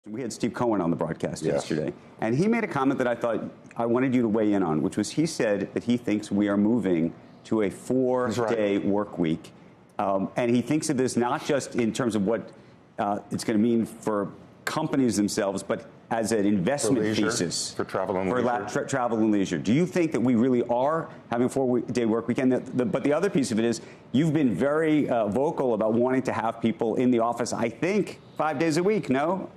We had Steve Cohen on the broadcast yesterday, and he made a comment that I thought I wanted you to weigh in on, which was he said that he thinks we are moving to a 4-day work week. And he thinks of this not just in terms of what it's going to mean for companies themselves, but as an investment thesis. For travel and leisure. For travel and leisure. Do you think that we really are having a 4-day work weekend? But the other piece of it is you've been very vocal about wanting to have people in the office, I think, 5 days a week, no?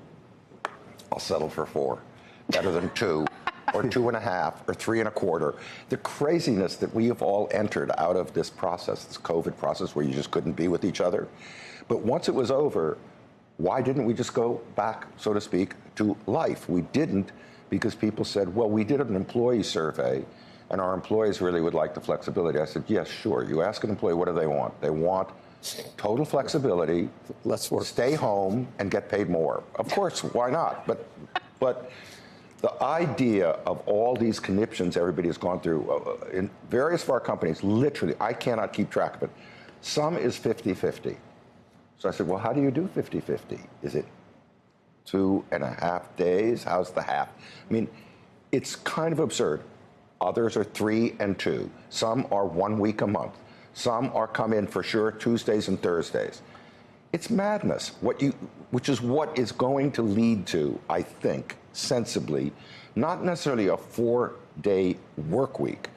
I'll settle for 4. Better than 2 or 2.5 or 3.25. The craziness that we have all entered out of this process, this COVID process where you just couldn't be with each other. But once it was over, why didn't we just go back, so to speak, to life? We didn't because people said, well, we did an employee survey and our employees really would like the flexibility. I said, yes, sure. You ask an employee, what do they want? They want total flexibility, less work, stay home, and get paid more. Of course, why not? But the idea of all these conniptions everybody has gone through in various of our companies, literally, I cannot keep track of it. Some is 50-50. So I said, well, how do you do 50-50? Is it 2.5 days? How's the half? I mean, it's kind of absurd. Others are 3 and 2. Some are 1 week a month. Some are come in for sure Tuesdays and Thursdays. It's madness, which is what is going to lead to, I think, sensibly, not necessarily a 4-day work week,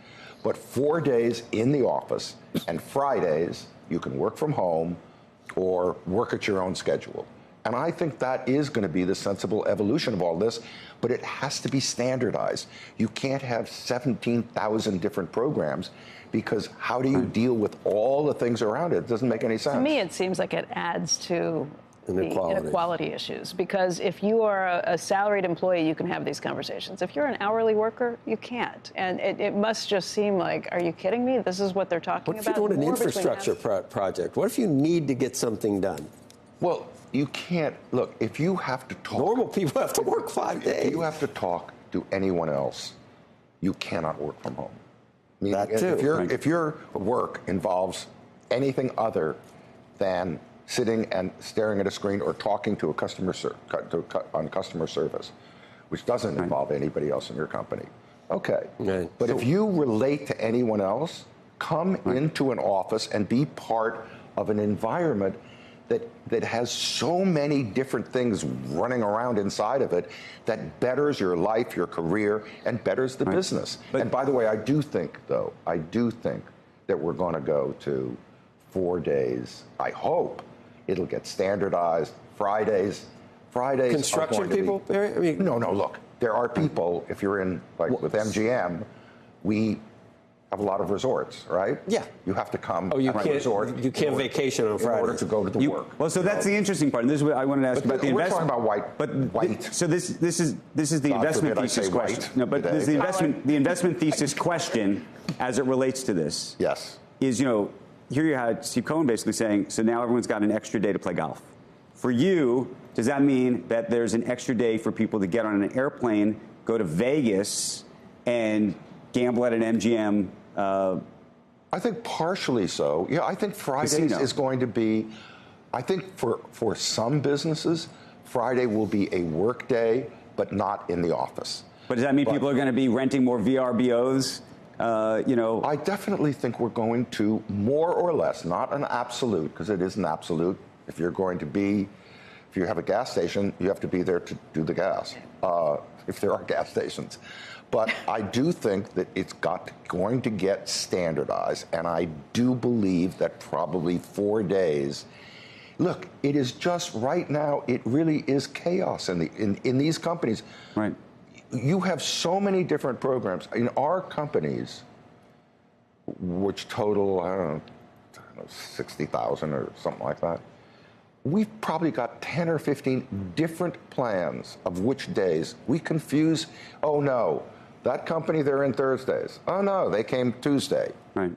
but 4 days in the office, and Fridays you can work from home or work at your own schedule. And I think that is going to be the sensible evolution of all this, but it has to be standardized. You can't have 17,000 different programs because how do you deal with all the things around it? It doesn't make any sense. To me, it seems like it adds to the inequality issues, because if you are a salaried employee, you can have these conversations. If you're an hourly worker, you can't. And it must just seem like, are you kidding me? This is what they're talking about? What if you want an infrastructure project? What if you need to get something done? Well, you can't. Look, if you have to talk. Normal people have to work 5 days. If you have to talk to anyone else, you cannot work from home. I mean, that too. If your work involves anything other than sitting and staring at a screen or talking to a customer on customer service, which doesn't involve anybody else in your company, okay. Right. But if you relate to anyone else, come into an office and be part of an environment that has so many different things running around inside of it that betters your life, your career, and betters the business. And by the way, I do think that we're going to go to 4 days. I hope it'll get standardized. Fridays. Construction people, Barry? I mean, no, look, there are people, if you're in, like with MGM, we have a lot of resorts, right? Yeah. You have to come you to a resort. You can't vacation on Friday. In order to go to the work. Well, so that's the interesting part. And this is what I wanted to ask about the investment. We're talking about white. So this is the investment thesis question. No, but this is the investment thesis question as it relates to this. Yes. Is, here you had Steve Cohen basically saying, so now everyone's got an extra day to play golf. For you, does that mean that there's an extra day for people to get on an airplane, go to Vegas, and gamble at an MGM? I think partially so. Yeah, I think Fridays is going to be, I think for some businesses, Friday will be a work day, but not in the office. But does that mean people are going to be renting more VRBOs? I definitely think we're going to more or less, not an absolute, because it is an absolute. If you're going to be, if you have a gas station, you have to be there to do the gas, if there are gas stations. But I do think that it's going to get standardized, and I do believe that probably 4 days. Look, it is just right now, it really is chaos in these companies. Right. You have so many different programs. In our companies, which total, I don't know 60,000 or something like that, we've probably got 10 or 15 different plans of which days. We confuse, oh no, that company, they're in Thursdays. Oh no, they came Tuesday. Right.